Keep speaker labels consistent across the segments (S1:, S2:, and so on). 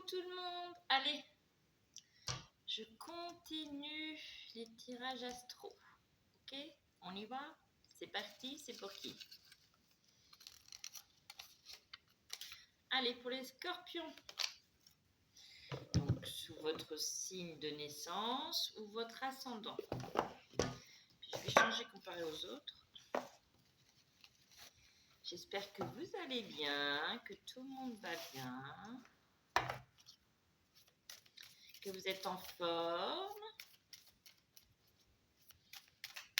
S1: Coucou tout le monde. Allez, je continue les tirages astro. Ok, on y va? C'est parti, c'est pour qui? Allez, pour les scorpions. Donc, sous votre signe de naissance ou votre ascendant. Puis, je vais changer comparé aux autres. J'espère que vous allez bien, que tout le monde va bien, que vous êtes en forme.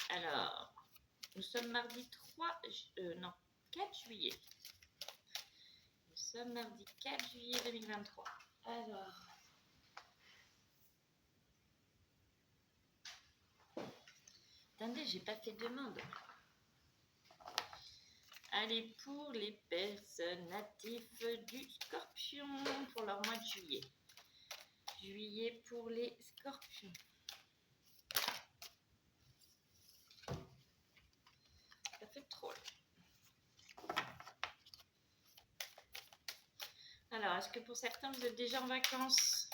S1: Alors, nous sommes mardi 4 juillet. Nous sommes mardi 4 juillet 2023. Alors, attendez, j'ai pas fait de demande. Allez, pour les personnes natifs du Scorpion pour leur mois de juillet. Juillet pour les Scorpions. Ça fait trop. Alors, est-ce que pour certains, vous êtes déjà en vacances?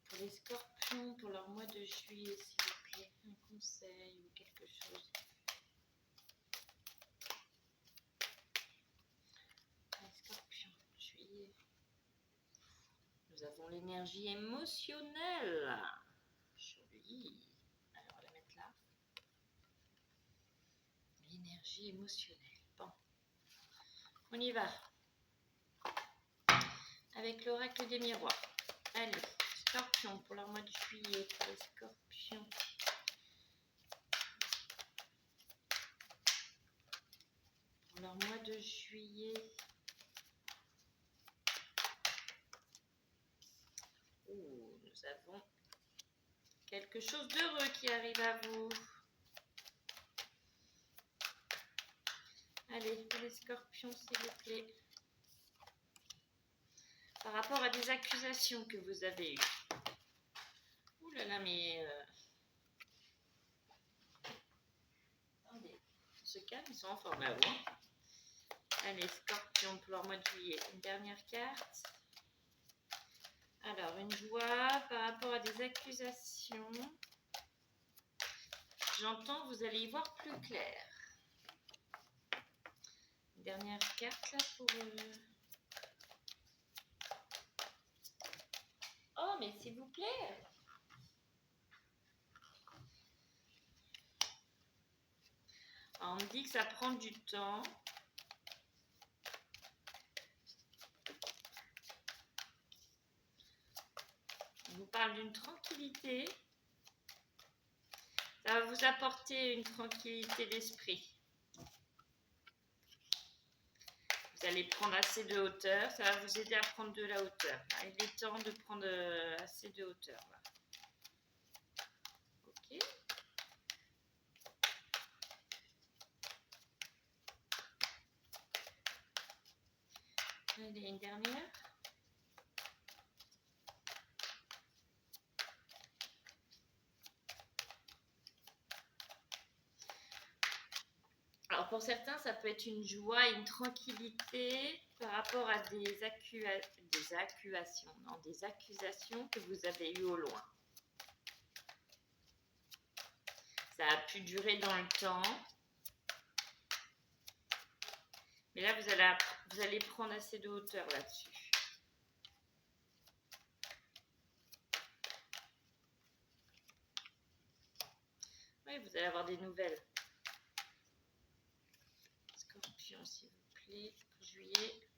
S1: Pour les Scorpions, pour leur mois de juillet, s'il vous plaît, un conseil ou quelque chose. Les Scorpions, juillet. Nous avons l'énergie émotionnelle. Joli. Alors, on va la mettre là. L'énergie émotionnelle. Bon. On y va. Avec l'oracle des miroirs. Allez, Scorpion pour leur mois de juillet. Pour les Scorpions. Pour leur mois de juillet. Oh, nous avons quelque chose d'heureux qui arrive à vous. Allez, pour les Scorpions, s'il vous plaît. Par rapport à des accusations que vous avez eues. Ouh là là, mais... Attendez, on se calme, ils sont en forme là-haut. Hein. Allez, Scorpion pour leur mois de juillet. Une dernière carte. Alors, une joie par rapport à des accusations. J'entends, vous allez y voir plus clair. Une dernière carte là pour... Oh, mais s'il vous plaît. Alors, on me dit que ça prend du temps. On vous parle d'une tranquillité. Ça va vous apporter une tranquillité d'esprit. Vous allez prendre assez de hauteur. Ça va vous aider à prendre de la hauteur. Il est temps de prendre assez de hauteur. Là. Ok. Allez, une dernière. Alors pour certains, ça peut être une joie, une tranquillité par rapport à des accusations que vous avez eues au loin. Ça a pu durer dans le temps. Mais là, vous allez prendre assez de hauteur là-dessus. Oui, vous allez avoir des nouvelles. Scorpion, s'il vous plaît, pour juillet.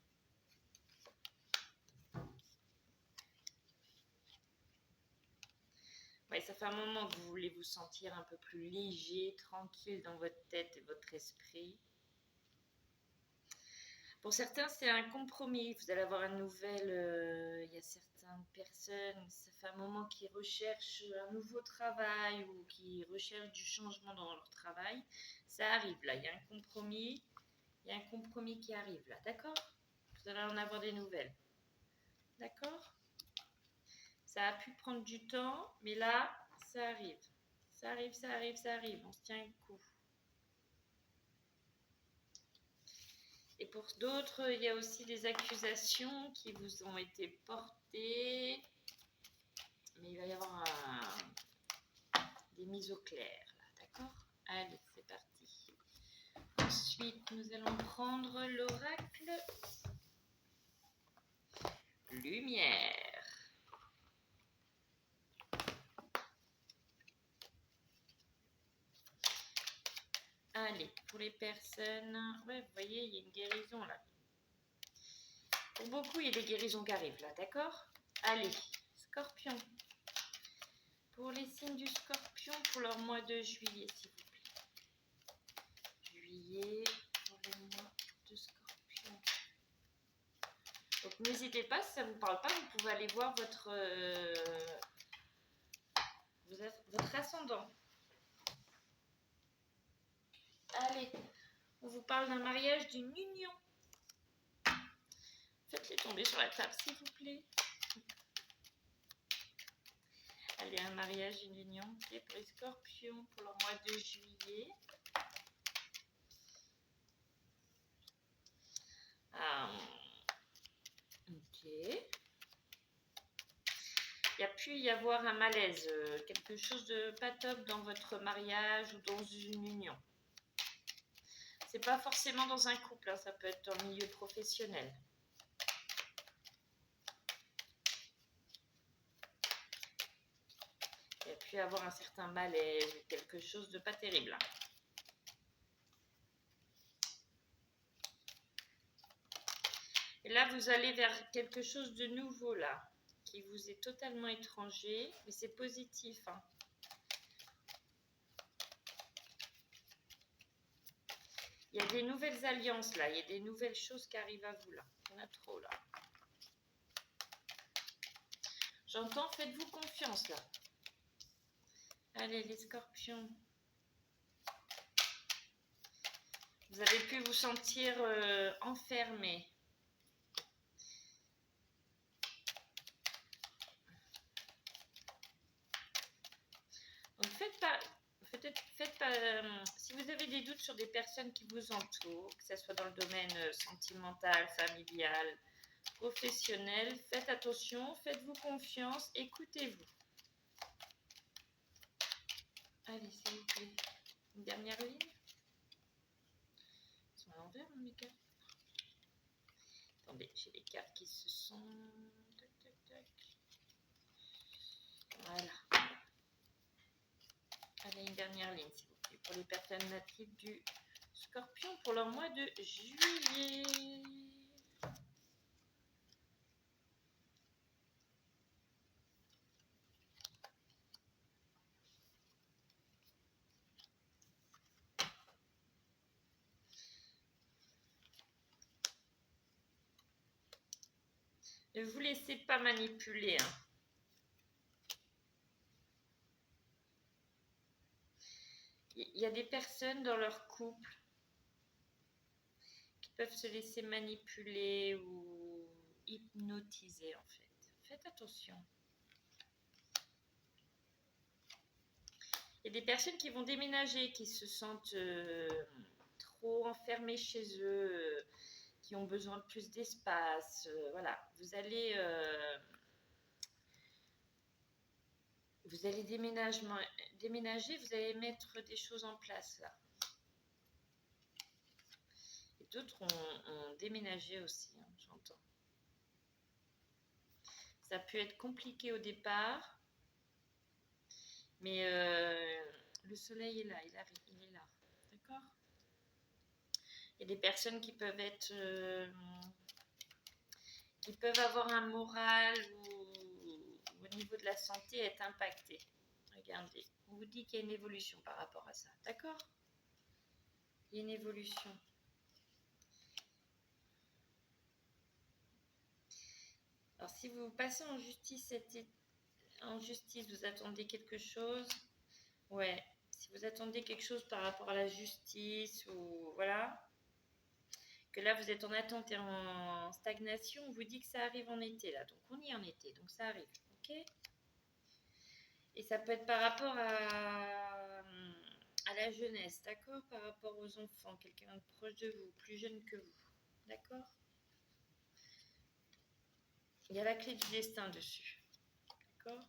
S1: Oui, ça fait un moment que vous voulez vous sentir un peu plus léger, tranquille dans votre tête et votre esprit. Pour certains, c'est un compromis. Vous allez avoir une nouvelle... il y a certaines personnes, ça fait un moment qui recherchent un nouveau travail ou qui recherchent du changement dans leur travail. Ça arrive là, il y a un compromis. Il y a un compromis qui arrive là, d'accord? Vous allez en avoir des nouvelles. D'accord? Ça a pu prendre du temps, mais là, ça arrive. Ça arrive, ça arrive, ça arrive. On se tient un coup. pour d'autres, il y a aussi des accusations qui vous ont été portées. Mais il va y avoir des mises au clair, là, d'accord? Allez, c'est parti. Ensuite, nous allons prendre l'oracle Lumière. Allez, pour les personnes... Ouais, vous voyez, il y a une guérison, là. Pour beaucoup, il y a des guérisons qui arrivent, là, d'accord? Allez, Scorpion. Pour les signes du Scorpion, pour leur mois de juillet, s'il vous plaît. Juillet, pour le mois de Scorpion. Donc, n'hésitez pas, si ça ne vous parle pas, vous pouvez aller voir votre ascendant. Allez, on vous parle d'un mariage, d'une union. Faites-les tomber sur la table, s'il vous plaît. Allez, un mariage, une union. Okay, pour les Scorpions, pour leur mois de juillet. Ok. Il y a pu y avoir un malaise, quelque chose de pas top dans votre mariage ou dans une union. C'est pas forcément dans un couple, hein, ça peut être dans le milieu professionnel. Il y a pu y avoir un certain malaise, quelque chose de pas terrible. Et là, vous allez vers quelque chose de nouveau, là, qui vous est totalement étranger, mais c'est positif, hein. Il y a des nouvelles alliances, là, il y a des nouvelles choses qui arrivent à vous, là. Il y en a trop, là. J'entends, faites-vous confiance, là. Allez, les Scorpions. Vous avez pu vous sentir enfermé. Donc, faites pas, si vous avez des doutes sur des personnes qui vous entourent, que ce soit dans le domaine sentimental, familial, professionnel, faites attention, faites-vous confiance, écoutez-vous. Allez, s'il vous plaît. Une dernière ligne. Ils sont à l'envers, hein, mes cartes. Attendez, j'ai les cartes qui se sont... Tac, tac, tac. Voilà. Allez, une dernière ligne, s'il vous plaît, pour les personnes natives du Scorpion pour leur mois de juillet. Ne vous laissez pas manipuler, hein. Il y a des personnes dans leur couple qui peuvent se laisser manipuler ou hypnotiser, en fait. Faites attention. Il y a des personnes qui vont déménager, qui se sentent trop enfermées chez eux, qui ont besoin de plus d'espace. Voilà, vous allez déménager, vous allez mettre des choses en place là. Et d'autres ont déménagé aussi, hein, j'entends. Ça peut être compliqué au départ, mais le soleil est là, il est là, d'accord? Il y a des personnes qui peuvent être, qui peuvent avoir un moral ou au niveau de la santé être impacté. Regardez, on vous dit qu'il y a une évolution par rapport à ça, d'accord? Il y a une évolution. Alors si vous passez en justice, vous attendez quelque chose. Ouais, si vous attendez quelque chose par rapport à la justice ou voilà, que là vous êtes en attente et en stagnation, on vous dit que ça arrive en été là. Donc on y est en été, donc ça arrive, ok? Et ça peut être par rapport à la jeunesse, d'accord? Par rapport aux enfants, quelqu'un de proche de vous, plus jeune que vous. D'accord? Il y a la clé du destin dessus. D'accord?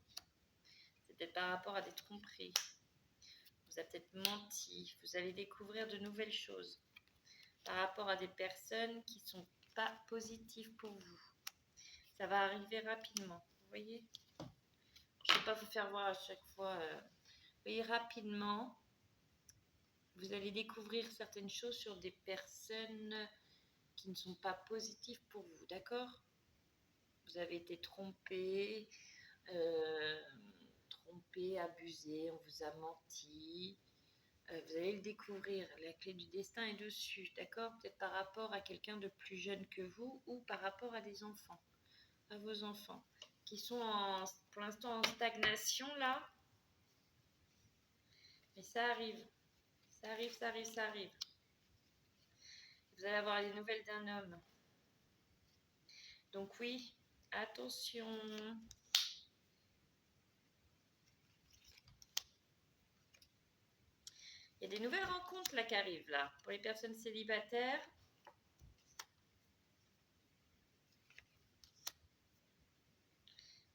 S1: C'est peut-être par rapport à des tromperies. Vous avez peut-être menti. Vous allez découvrir de nouvelles choses par rapport à des personnes qui ne sont pas positives pour vous. Ça va arriver rapidement. Vous voyez? Je ne vais pas vous faire voir à chaque fois. Vous voyez, rapidement, vous allez découvrir certaines choses sur des personnes qui ne sont pas positives pour vous. D'accord? Vous avez été trompé, abusé, on vous a menti. Vous allez le découvrir. La clé du destin est dessus. D'accord? Peut-être par rapport à quelqu'un de plus jeune que vous ou par rapport à des enfants, à vos enfants qui sont pour l'instant en stagnation là. Mais ça arrive. Ça arrive, ça arrive, ça arrive. Vous allez avoir les nouvelles d'un homme. Donc oui, attention. Il y a des nouvelles rencontres là qui arrivent là. Pour les personnes célibataires.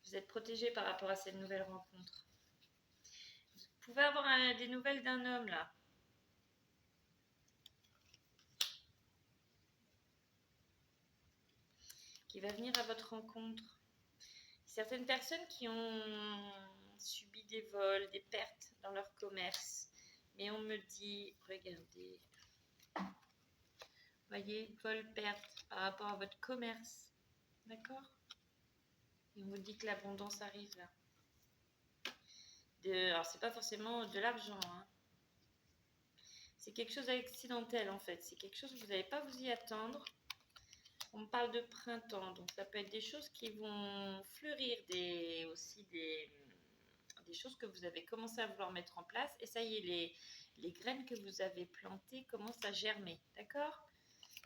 S1: Vous êtes protégé par rapport à ces nouvelles rencontres. Vous pouvez avoir des nouvelles d'un homme là. Qui va venir à votre rencontre. Certaines personnes qui ont subi des vols, des pertes dans leur commerce. Mais on me dit, regardez, voyez, vol, perte par rapport à votre commerce. D'accord? Et on vous dit que l'abondance arrive là. Alors, c'est pas forcément de l'argent. Hein. C'est quelque chose d'accidentel en fait. C'est quelque chose que vous n'allez pas vous y attendre. On parle de printemps, donc ça peut être des choses qui vont fleurir, aussi des choses que vous avez commencé à vouloir mettre en place. Et ça y est, les graines que vous avez plantées commencent à germer. D'accord?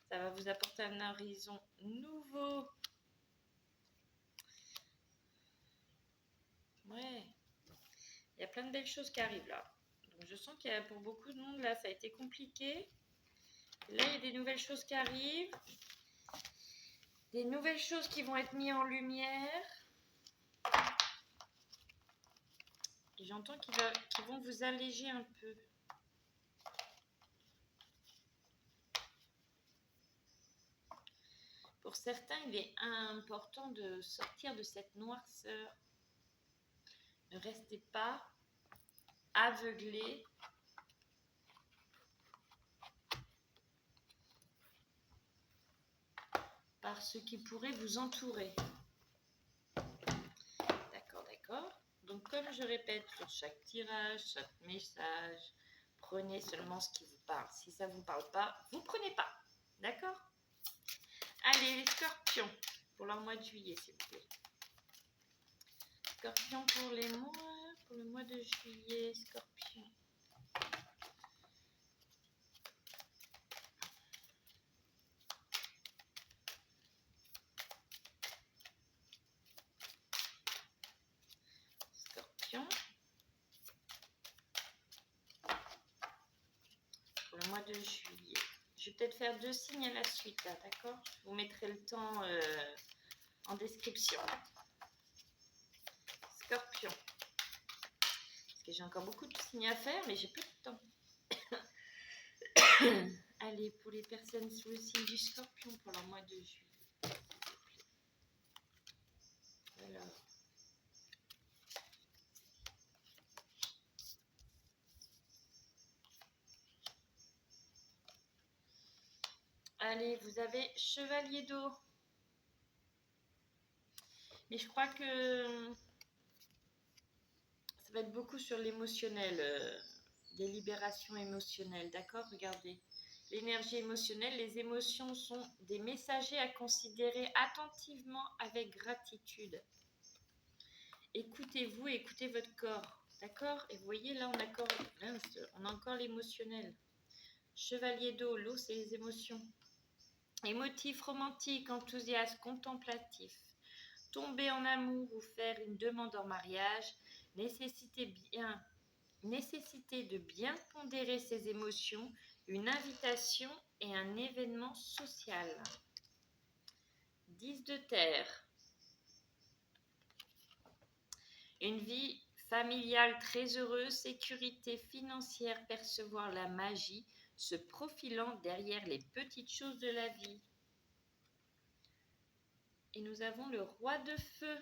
S1: Ça va vous apporter un horizon nouveau. Ouais. Il y a plein de belles choses qui arrivent là. Donc je sens qu'il y a pour beaucoup de monde là, ça a été compliqué. Là, il y a des nouvelles choses qui arrivent. Des nouvelles choses qui vont être mises en lumière. Et j'entends qu'ils vont vous alléger un peu. Pour certains, il est important de sortir de cette noirceur. Ne restez pas aveuglés par ce qui pourrait vous entourer. D'accord, d'accord. Donc, comme je répète sur chaque tirage, chaque message, prenez seulement ce qui vous parle. Si ça ne vous parle pas, vous ne prenez pas. D'accord? Allez, les scorpions, pour leur mois de juillet, s'il vous plaît. Scorpion pour le mois de juillet, scorpion. Scorpion. Pour le mois de juillet. Je vais peut-être faire 2 signes à la suite, là, d'accord? Je vous mettrai le temps en description. Scorpion. Parce que j'ai encore beaucoup de signes à faire, mais j'ai peu de temps. Allez, pour les personnes sous le signe du scorpion pour le mois de juillet. Alors. Allez, vous avez chevalier d'eau. Mais je crois que ça va être beaucoup sur l'émotionnel, des libérations émotionnelles, d'accord? Regardez. L'énergie émotionnelle, les émotions sont des messagers à considérer attentivement avec gratitude. Écoutez-vous, écoutez votre corps, d'accord? Et vous voyez, là, on a encore l'émotionnel. Chevalier d'eau, l'eau, c'est les émotions. Émotif, romantique, enthousiaste, contemplatif. Tomber en amour ou faire une demande en mariage, nécessité de bien pondérer ses émotions une invitation et un événement social. 10 de terre. Une vie familiale très heureuse, sécurité financière, percevoir la magie se profilant derrière les petites choses de la vie. Et nous avons le roi de feu,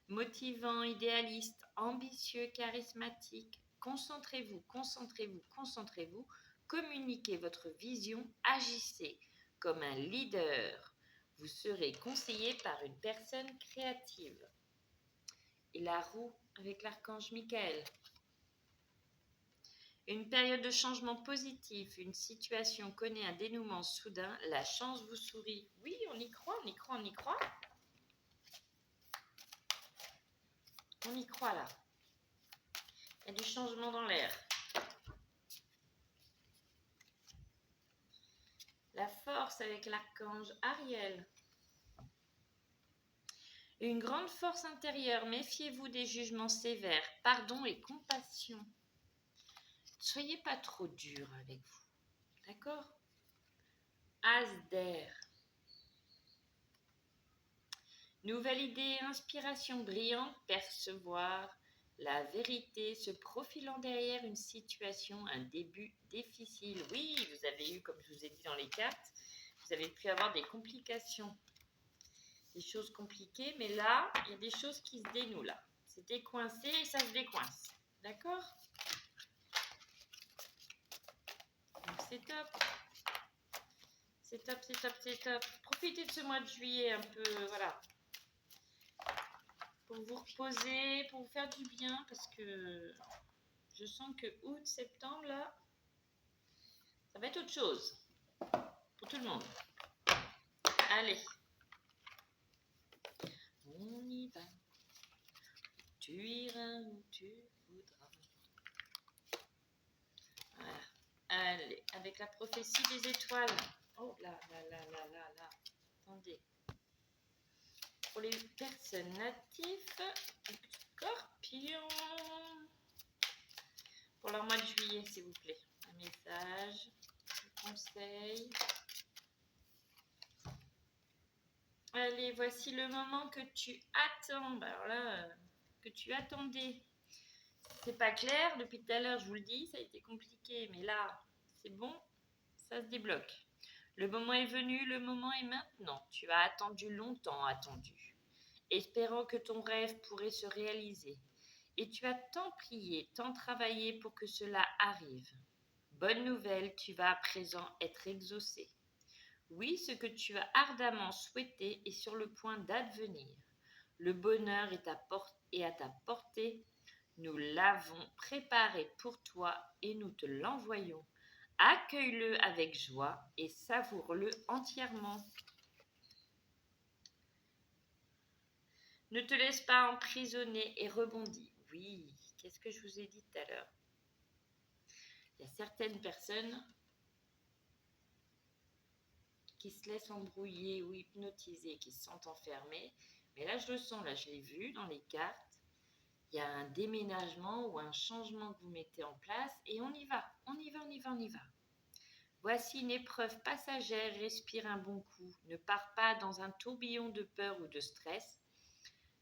S1: motivant, idéaliste, ambitieux, charismatique. Concentrez-vous, concentrez-vous, concentrez-vous. Communiquez votre vision, agissez comme un leader. Vous serez conseillé par une personne créative. Et la roue avec l'archange Michael. Une période de changement positif, une situation connaît un dénouement soudain, la chance vous sourit. Oui, on y croit, on y croit, on y croit. On y croit là. Il y a du changement dans l'air. La force avec l'archange Ariel. Une grande force intérieure, méfiez-vous des jugements sévères, pardon et compassion. Ne soyez pas trop dur avec vous, d'accord? As d'air. Nouvelle idée, inspiration brillante, percevoir la vérité se profilant derrière une situation, un début difficile. Oui, vous avez eu, comme je vous ai dit dans les cartes, vous avez pu avoir des complications, des choses compliquées, mais là, il y a des choses qui se dénouent là. C'était coincé et ça se décoince. D'accord? Donc c'est top. C'est top, c'est top, c'est top. Profitez de ce mois de juillet un peu, voilà. Pour vous reposer, pour vous faire du bien, parce que je sens que août, septembre, là, ça va être autre chose pour tout le monde. Allez, on y va. Tu iras où tu voudras. Voilà. Allez, avec la prophétie des étoiles. Oh là là là là là là. Attendez. Pour les personnes natifs, Scorpion. Pour leur mois de juillet, s'il vous plaît. Un message, un conseil. Allez, voici le moment que tu attends. Alors là, que tu attendais. C'est pas clair, depuis tout à l'heure, je vous le dis, ça a été compliqué. Mais là, c'est bon, ça se débloque. Le moment est venu, le moment est maintenant. Tu as attendu longtemps, attendu, espérant que ton rêve pourrait se réaliser. Et tu as tant prié, tant travaillé pour que cela arrive. Bonne nouvelle, tu vas à présent être exaucé. Oui, ce que tu as ardemment souhaité est sur le point d'advenir. Le bonheur est à ta portée. Nous l'avons préparé pour toi et nous te l'envoyons. Accueille-le avec joie et savoure-le entièrement. Ne te laisse pas emprisonner et rebondis. Oui, qu'est-ce que je vous ai dit tout à l'heure? Il y a certaines personnes qui se laissent embrouiller ou hypnotiser, qui se sentent enfermées. Mais là, je le sens, là, je l'ai vu dans les cartes. Il y a un déménagement ou un changement que vous mettez en place et on y va, on y va, on y va, on y va. Voici une épreuve passagère, respire un bon coup. Ne pars pas dans un tourbillon de peur ou de stress.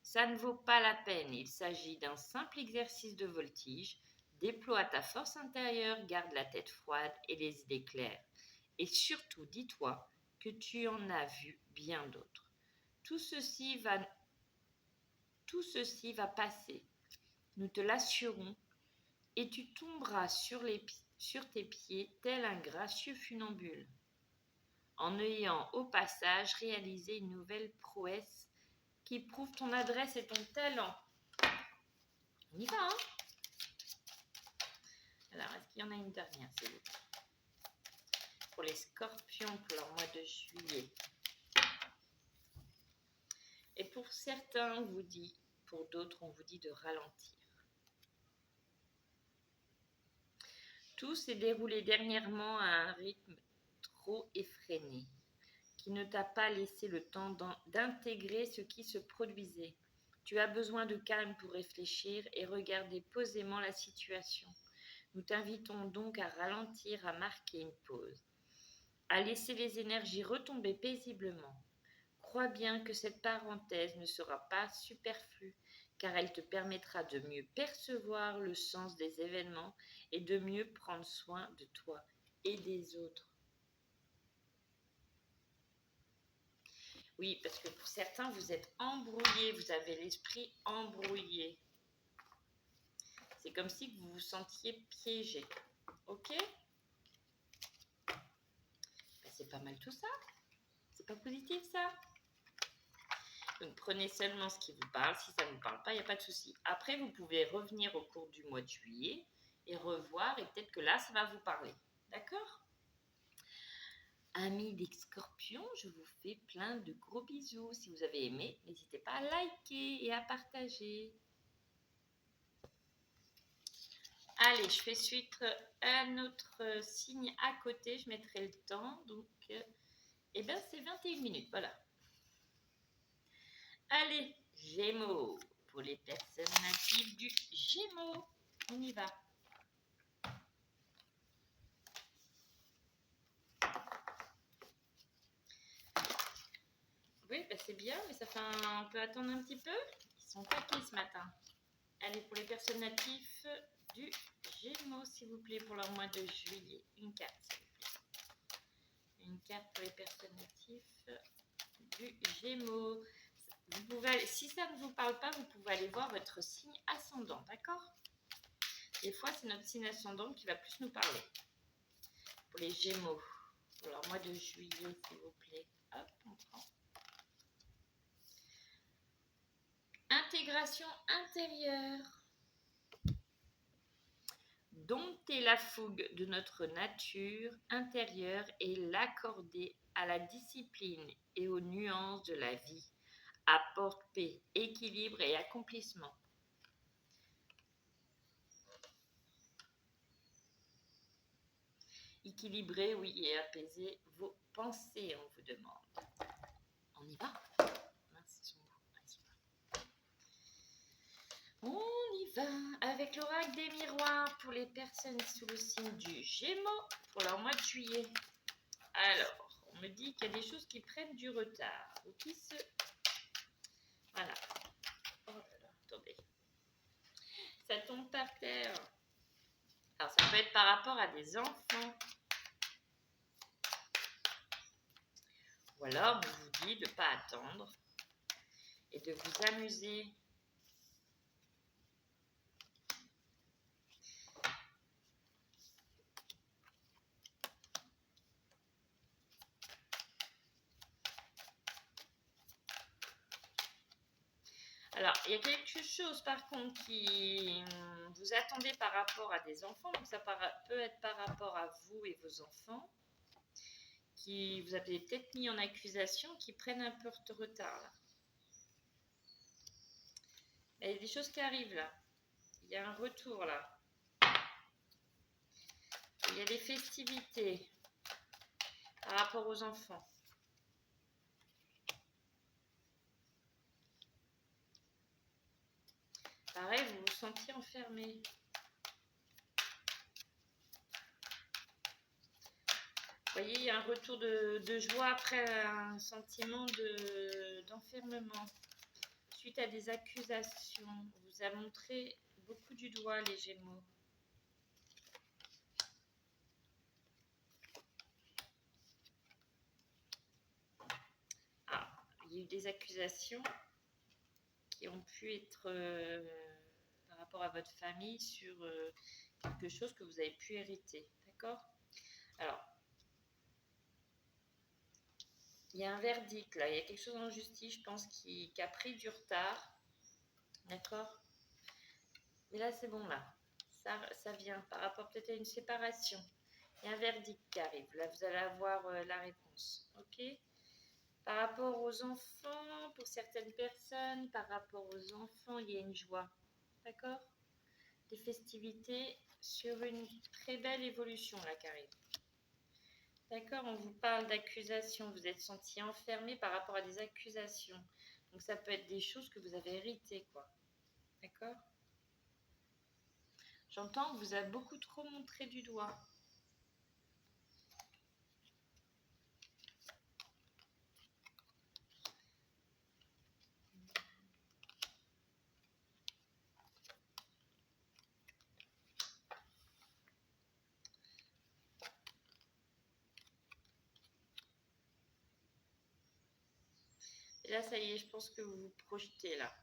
S1: Ça ne vaut pas la peine, il s'agit d'un simple exercice de voltige. Déploie ta force intérieure, garde la tête froide et les idées claires. Et surtout, dis-toi que tu en as vu bien d'autres. Tout ceci va passer, nous te l'assurons, et tu tomberas sur tes pieds tel un gracieux funambule, en ayant au passage réalisé une nouvelle prouesse qui prouve ton adresse et ton talent. On y va, hein? Alors, est-ce qu'il y en a une dernière, s'il vous plaît? Pour les scorpions, pour leur mois de juillet. Et pour certains, on vous dit, pour d'autres, on vous dit de ralentir. Tout s'est déroulé dernièrement à un rythme trop effréné, qui ne t'a pas laissé le temps d'intégrer ce qui se produisait. Tu as besoin de calme pour réfléchir et regarder posément la situation. Nous t'invitons donc à ralentir, à marquer une pause, à laisser les énergies retomber paisiblement. Crois bien que cette parenthèse ne sera pas superflue, car elle te permettra de mieux percevoir le sens des événements et de mieux prendre soin de toi et des autres. Oui, parce que pour certains, vous êtes embrouillés, vous avez l'esprit embrouillé. C'est comme si vous vous sentiez piégé. Ok? Ben, c'est pas mal tout ça. C'est pas positif ça? Donc prenez seulement ce qui vous parle. Si ça ne vous parle pas, il n'y a pas de souci. Après, vous pouvez revenir au cours du mois de juillet et revoir. Et peut-être que là, ça va vous parler. D'accord? Amis des scorpions, je vous fais plein de gros bisous. Si vous avez aimé, n'hésitez pas à liker et à partager. Allez, je fais suite à notre signe à côté. Je mettrai le temps. Donc, eh bien, c'est 21 minutes. Voilà. Allez, Gémeaux. Pour les personnes natives du Gémeaux. On y va. Oui, bah c'est bien, mais on peut attendre un petit peu. Ils sont taqués ce matin. Allez, pour les personnes natifs du Gémeaux, s'il vous plaît, pour leur mois de juillet. Une carte, s'il vous plaît. Une carte pour les personnes natifs du Gémeaux. Vous pouvez, si ça ne vous parle pas, vous pouvez aller voir votre signe ascendant, d'accord? Des fois, c'est notre signe ascendant qui va plus nous parler. Pour les Gémeaux, pour leur mois de juillet, s'il vous plaît. Hop, on prend. Intégration intérieure. Dompter la fougue de notre nature intérieure et l'accorder à la discipline et aux nuances de la vie apporte paix, équilibre et accomplissement. Équilibrer, oui, et apaiser vos pensées, on vous demande. On y va? On y va avec l'oracle des miroirs pour les personnes sous le signe du Gémeaux pour leur mois de juillet. Alors, on me dit qu'il y a des choses qui prennent du retard ou qui se... Voilà. Oh là là, attendez. Ça tombe par terre. Alors, ça peut être par rapport à des enfants. Ou alors, on vous dit de ne pas attendre et de vous amuser. Alors, il y a quelque chose par contre qui vous attendez par rapport à des enfants, donc ça peut être par rapport à vous et vos enfants, qui vous avez peut-être mis en accusation, qui prennent un peu de retard là. Il y a des choses qui arrivent là. Il y a un retour là. Il y a des festivités par rapport aux enfants. Pareil, vous vous sentiez enfermé. Vous voyez, il y a un retour de joie après un sentiment d'enfermement. Suite à des accusations, on vous a montré beaucoup du doigt les Gémeaux. Ah, il y a eu des accusations qui ont pu être par rapport à votre famille sur quelque chose que vous avez pu hériter. D'accord? Alors, il y a un verdict là, il y a quelque chose en justice, je pense, qui a pris du retard. D'accord? Mais là, c'est bon là. Ça vient par rapport peut-être à une séparation. Il y a un verdict qui arrive. Là, vous allez avoir la réponse. Ok? Par rapport aux enfants, pour certaines personnes, par rapport aux enfants, il y a une joie. D'accord? Des festivités sur une très belle évolution là qui arrive. D'accord? On vous parle d'accusations. Vous êtes senti enfermé par rapport à des accusations. Donc ça peut être des choses que vous avez héritées, quoi. D'accord? J'entends que vous avez beaucoup trop montré du doigt. Et là, ça y est, je pense que vous vous projetez là.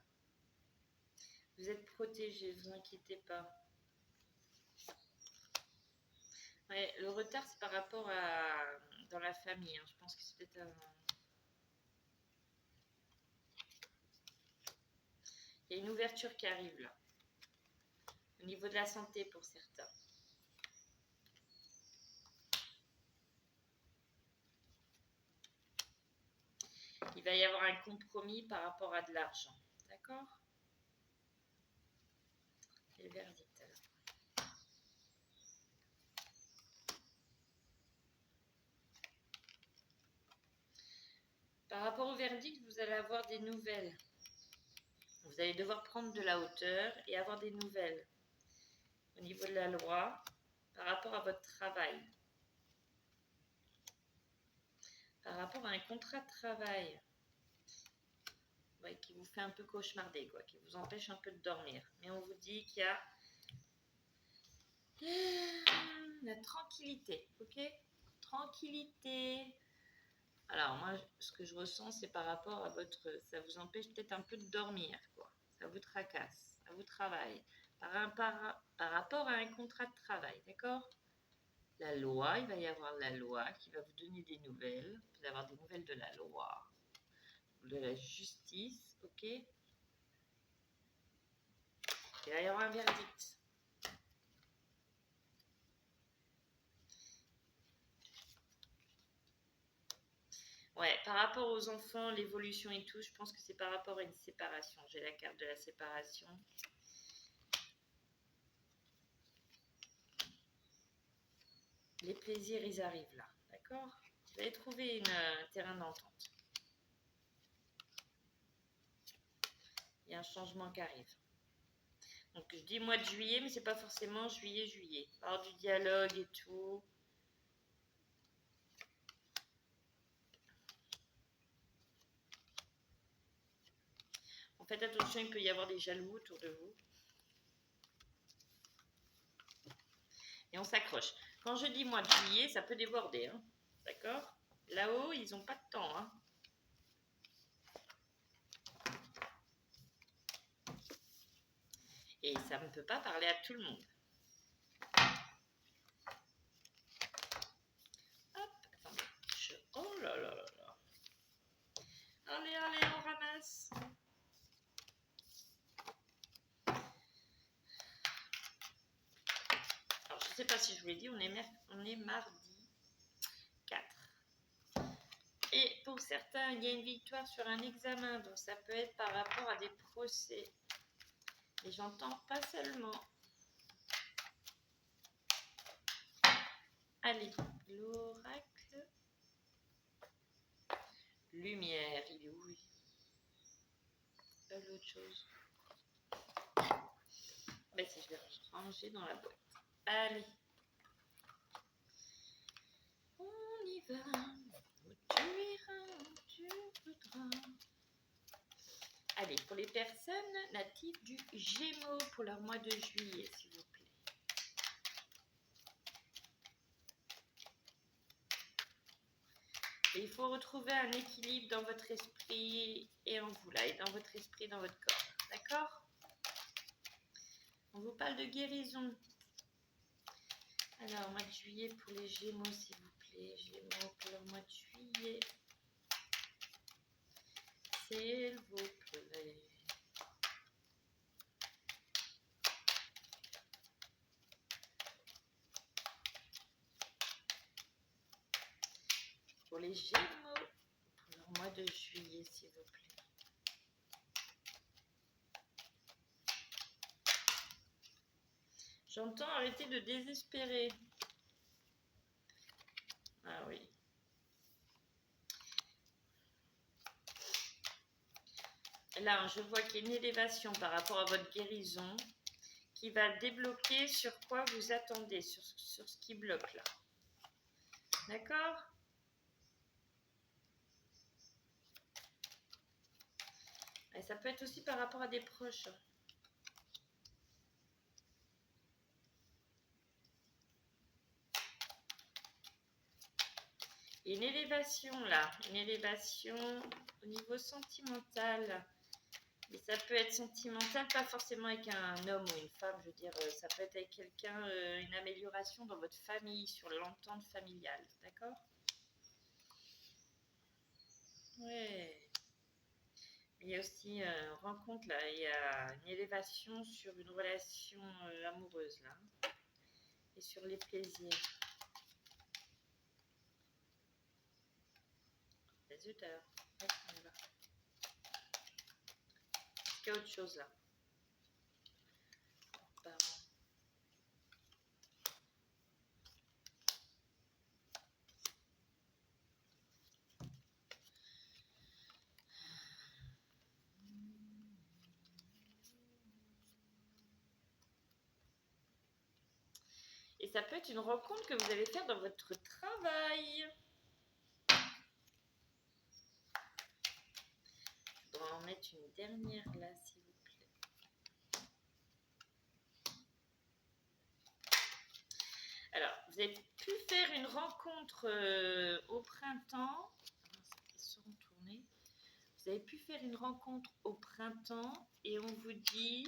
S1: Vous êtes protégé, ne vous inquiétez pas. Ouais, le retard, c'est par rapport à dans la famille. Hein. Je pense que c'est peut-être un... Il y a une ouverture qui arrive là. Au niveau de la santé pour certains. Il va y avoir un compromis par rapport à de l'argent. D'accord? Et le verdict alors. Par rapport au verdict, vous allez avoir des nouvelles. Vous allez devoir prendre de la hauteur et avoir des nouvelles au niveau de la loi par rapport à votre travail. Par rapport à un contrat de travail. Ouais, qui vous fait un peu cauchemarder, quoi, qui vous empêche un peu de dormir. Mais on vous dit qu'il y a la tranquillité, ok? Tranquillité. Alors moi, ce que je ressens, c'est par rapport à votre... Ça vous empêche peut-être un peu de dormir, quoi. Ça vous tracasse, ça vous travaille. Par rapport à un contrat de travail, d'accord? La loi, il va y avoir la loi qui va vous donner des nouvelles. Vous allez avoir des nouvelles de la loi, de la justice, ok? Il va y avoir un verdict. Ouais, par rapport aux enfants, l'évolution et tout, je pense que c'est par rapport à une séparation. J'ai la carte de la séparation. Les plaisirs, ils arrivent là, d'accord? Vous allez trouver un terrain d'entente. Il y a un changement qui arrive. Donc je dis mois de juillet, mais c'est pas forcément juillet. Par du dialogue et tout. Faites attention, il peut y avoir des jaloux autour de vous. Et on s'accroche. Quand je dis mois de juillet, ça peut déborder. Hein. D'accord? Là-haut, ils n'ont pas de temps. Hein. Et ça ne peut pas parler à tout le monde. Hop, attendez. Oh là là là là. Allez, allez, on ramasse. Alors, je ne sais pas si je vous l'ai dit, on est mardi 4. Et pour certains, il y a une victoire sur un examen. Donc, ça peut être par rapport à des procès. Et j'entends pas seulement. Allez, l'oracle. Lumière, il est où lui? L'autre chose. Ben si je vais ranger dans la boîte. Allez. On y va. Où tu iras, où tu voudras. Allez, pour les personnes natives du Gémeaux pour leur mois de juillet, s'il vous plaît. Et il faut retrouver un équilibre dans votre esprit et en vous là, et dans votre esprit, dans votre corps. D'accord? On vous parle de guérison. Alors, mois de juillet pour les Gémeaux, s'il vous plaît. Gémeaux pour leur mois de juillet. S'il vous plaît. Pour les Gémeaux, pour leur mois de juillet, s'il vous plaît. J'entends arrêter de désespérer. Ah oui. Là, je vois qu'il y a une élévation par rapport à votre guérison qui va débloquer sur quoi vous attendez, sur ce qui bloque là. D'accord? Et ça peut être aussi par rapport à des proches. Une élévation là, une élévation au niveau sentimental. Mais ça peut être sentimental, pas forcément avec un homme ou une femme, je veux dire, ça peut être avec quelqu'un, une amélioration dans votre famille, sur l'entente familiale, d'accord? Ouais. Il y a aussi une rencontre là, il y a une élévation sur une relation amoureuse là, et sur les plaisirs. Les auteurs. Ouais, on y va. Est-ce qu'il y a autre chose là? Pardon. Et ça peut être une rencontre que vous allez faire dans votre travail. Je dois en mettre une dernière là, s'il vous plaît. Alors, vous avez pu faire une rencontre au printemps. Vous avez pu faire une rencontre au printemps et on vous dit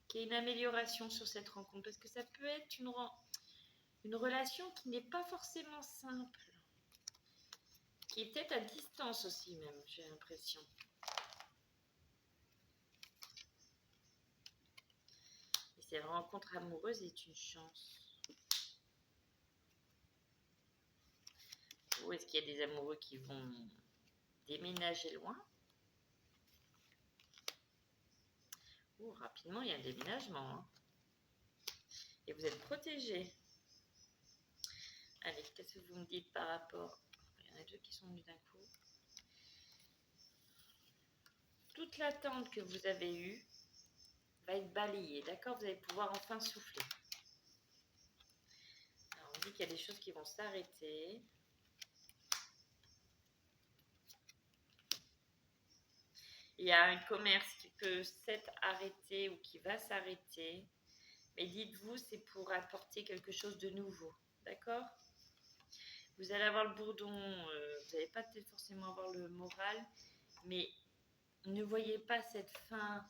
S1: qu'il y a une amélioration sur cette rencontre. Parce que ça peut être une relation qui n'est pas forcément simple. Qui est peut-être à distance aussi même, j'ai l'impression. Et cette rencontre amoureuse est une chance. Ou est-ce qu'il y a des amoureux qui vont déménager loin? Rapidement, il y a un déménagement. Hein. Et vous êtes protégé. Allez, qu'est-ce que vous me dites par rapport... Il y en a deux qui sont venus d'un coup. Toute l'attente que vous avez eue va être balayée, d'accord? Vous allez pouvoir enfin souffler. Alors, on dit qu'il y a des choses qui vont s'arrêter. Il y a un commerce qui peut s'être arrêté ou qui va s'arrêter. Mais dites-vous, c'est pour apporter quelque chose de nouveau, d'accord? Vous allez avoir le bourdon, vous n'allez pas peut-être forcément avoir le moral, mais ne voyez pas cette fin,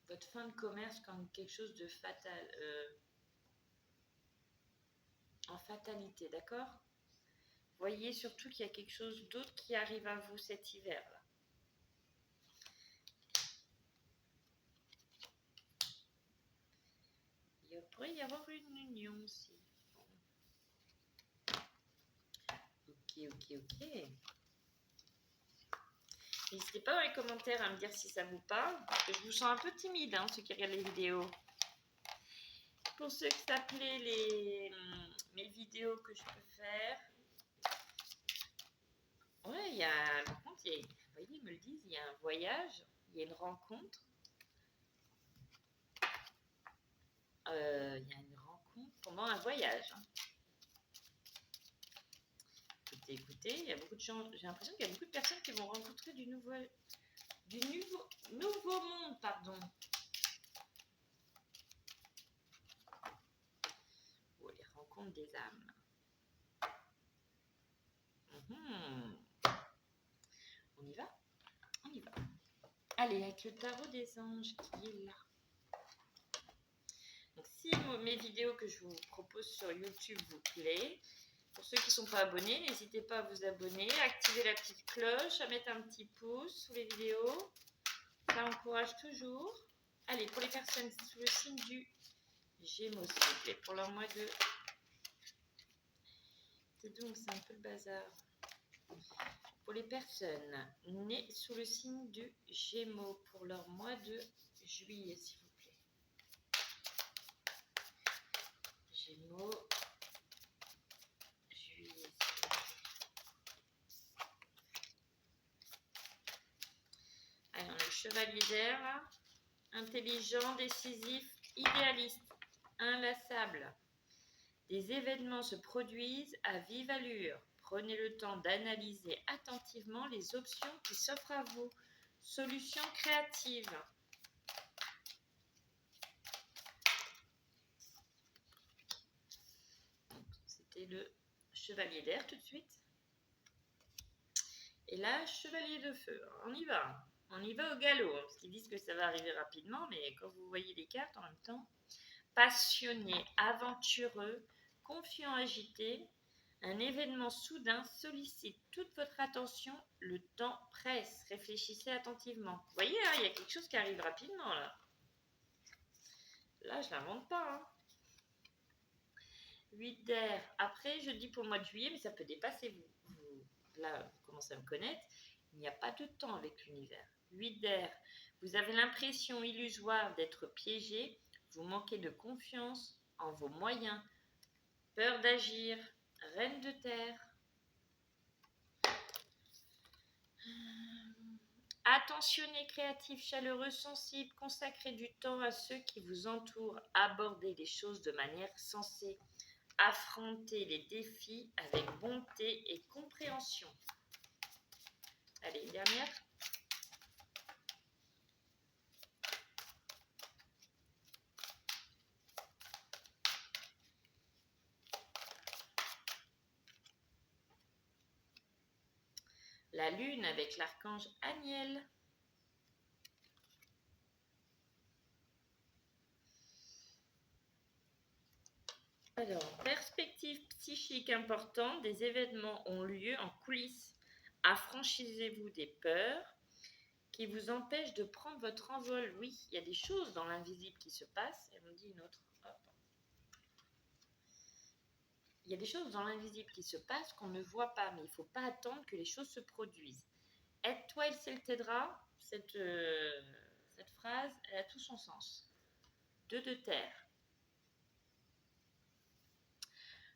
S1: votre fin de commerce comme quelque chose de fatal, en fatalité, d'accord? Voyez surtout qu'il y a quelque chose d'autre qui arrive à vous cet hiver-là. Il pourrait y avoir une union aussi. Ok. N'hésitez pas dans les commentaires à me dire si ça vous parle, parce que je vous sens un peu timide, hein, ceux qui regardent les vidéos. Pour ceux que ça plaît, mes vidéos que je peux faire. Ouais, il y a, par contre, vous voyez, ils me le disent, il y a un voyage, il y a une rencontre. Il y a une rencontre pendant un voyage. Hein. Écoutez, il y a beaucoup de gens, j'ai l'impression qu'il y a beaucoup de personnes qui vont rencontrer du nouveau monde, pardon. Oh, les rencontres des âmes. On y va? On y va. Allez, avec le tarot des anges qui est là. Donc, si mes vidéos que je vous propose sur YouTube vous plaît, pour ceux qui ne sont pas abonnés, n'hésitez pas à vous abonner, à activer la petite cloche, à mettre un petit pouce sous les vidéos. Ça encourage toujours. Allez, pour les personnes sous le signe du Gémeaux, s'il vous plaît, pour leur mois de... C'est donc, c'est un peu le bazar. Pour les personnes nées sous le signe du Gémeaux, pour leur mois de juillet, s'il vous plaît. Gémeaux, juillet. Alors, le chevalier d'air, là. Intelligent, décisif, idéaliste, inlassable. Des événements se produisent à vive allure. Prenez le temps d'analyser attentivement les options qui s'offrent à vous. Solutions créatives. C'était le chevalier d'air tout de suite. Et là, chevalier de feu. On y va. On y va au galop. Parce qu'ils disent que ça va arriver rapidement, mais quand vous voyez les cartes en même temps. Passionné, aventureux, confiant, agité, un événement soudain sollicite toute votre attention. Le temps presse. Réfléchissez attentivement. Vous voyez, hein, il y a quelque chose qui arrive rapidement là. Là, je l'invente pas. Hein. 8 d'air. Après, je dis pour le mois de juillet, mais ça peut dépasser. Là, vous commencez à me connaître. Il n'y a pas de temps avec l'univers. 8 d'air. Vous avez l'impression illusoire d'être piégé. Vous manquez de confiance en vos moyens. Peur d'agir. Reine de terre. Attentionné, créatif, chaleureux, sensible, consacrez du temps à ceux qui vous entourent. Abordez les choses de manière sensée. Affrontez les défis avec bonté et compréhension. Allez, une dernière. La lune avec l'archange Aniel. Alors, perspective psychique importante, des événements ont lieu en coulisses. Affranchissez-vous des peurs qui vous empêchent de prendre votre envol. Oui, il y a des choses dans l'invisible qui se passent. Et on dit une autre. Hop. Il y a des choses dans l'invisible qui se passent qu'on ne voit pas, mais il ne faut pas attendre que les choses se produisent. Aide-toi, il ciel t'aidera. Cette phrase, elle a tout son sens. 2 de terre.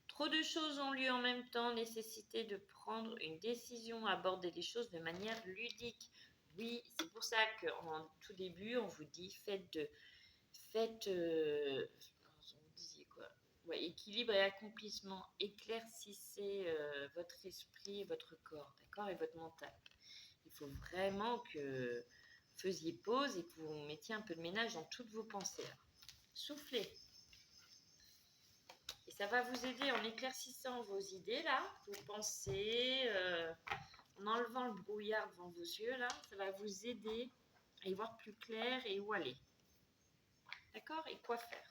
S1: Trop de choses ont lieu en même temps, nécessité de prendre une décision, aborder les choses de manière ludique. Oui, c'est pour ça qu'en tout début, on vous dit vous disiez quoi? Ouais, équilibre et accomplissement, éclaircissez votre esprit et votre corps, d'accord, et votre mental. Il faut vraiment que vous faisiez pause et que vous mettiez un peu de ménage dans toutes vos pensées. Soufflez. Et ça va vous aider en éclaircissant vos idées, là, vos pensées, en enlevant le brouillard devant vos yeux, là. Ça va vous aider à y voir plus clair et où aller. D'accord? Et quoi faire?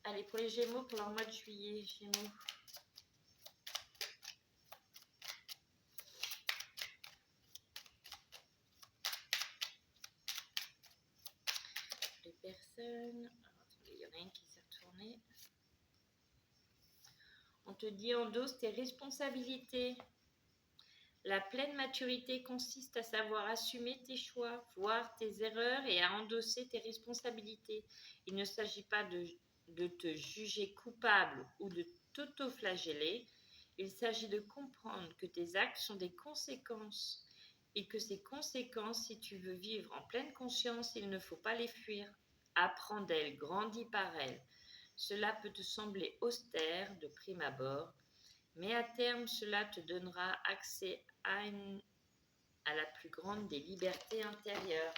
S1: Allez, pour les Gémeaux, pour leur mois de juillet, Gémeaux. Les personnes. Alors, attendez, il y en a une qui s'est retournée. On te dit endosse tes responsabilités. La pleine maturité consiste à savoir assumer tes choix, voir tes erreurs et à endosser tes responsabilités. Il ne s'agit pas de te juger coupable ou de t'auto-flageller. Il s'agit de comprendre que tes actes sont des conséquences et que ces conséquences, si tu veux vivre en pleine conscience, il ne faut pas les fuir. Apprends d'elles, grandis par elles. Cela peut te sembler austère de prime abord, mais à terme, cela te donnera accès à la plus grande des libertés intérieures.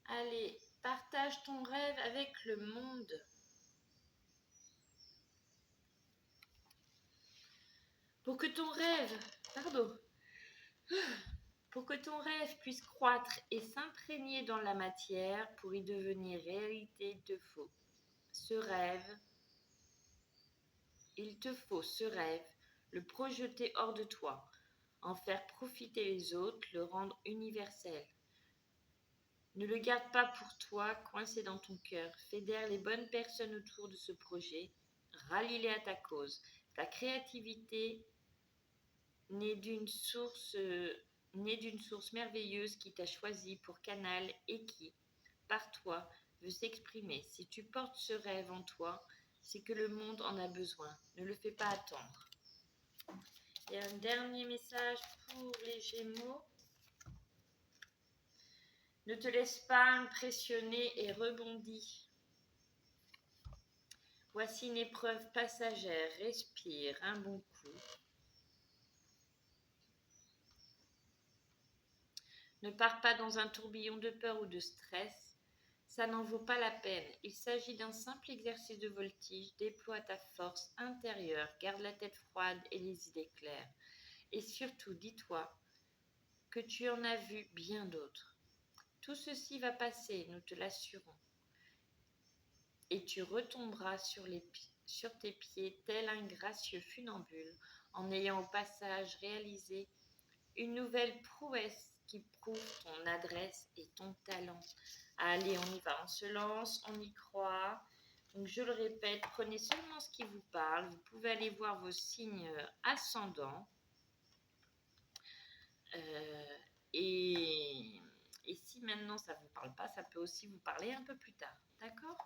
S1: Allez, partage ton rêve avec le monde. Pour que ton puisse croître et s'imprégner dans la matière pour y devenir réalité, il te faut ce rêve, le projeter hors de toi, en faire profiter les autres, le rendre universel. Ne le garde pas pour toi, coincé dans ton cœur. Fédère les bonnes personnes autour de ce projet, rallie-les à ta cause. Ta créativité naît d'une source né d'une source merveilleuse qui t'a choisi pour canal et qui, par toi, veut s'exprimer. Si tu portes ce rêve en toi, c'est que le monde en a besoin. Ne le fais pas attendre. Et un dernier message pour les Gémeaux. Ne te laisse pas impressionner et rebondis. Voici une épreuve passagère. Respire un bon coup. Ne pars pas dans un tourbillon de peur ou de stress. Ça n'en vaut pas la peine. Il s'agit d'un simple exercice de voltige. Déploie ta force intérieure. Garde la tête froide et les idées claires. Et surtout, dis-toi que tu en as vu bien d'autres. Tout ceci va passer, nous te l'assurons. Et tu retomberas sur tes pieds tel un gracieux funambule en ayant au passage réalisé une nouvelle prouesse qui prouve ton adresse et ton talent. Allez, on y va, on se lance, on y croit. Donc je le répète, prenez seulement ce qui vous parle. Vous pouvez aller voir vos signes ascendants. Et si maintenant ça ne vous parle pas, ça peut aussi vous parler un peu plus tard. D'accord ?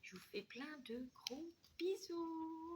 S1: Je vous fais plein de gros bisous.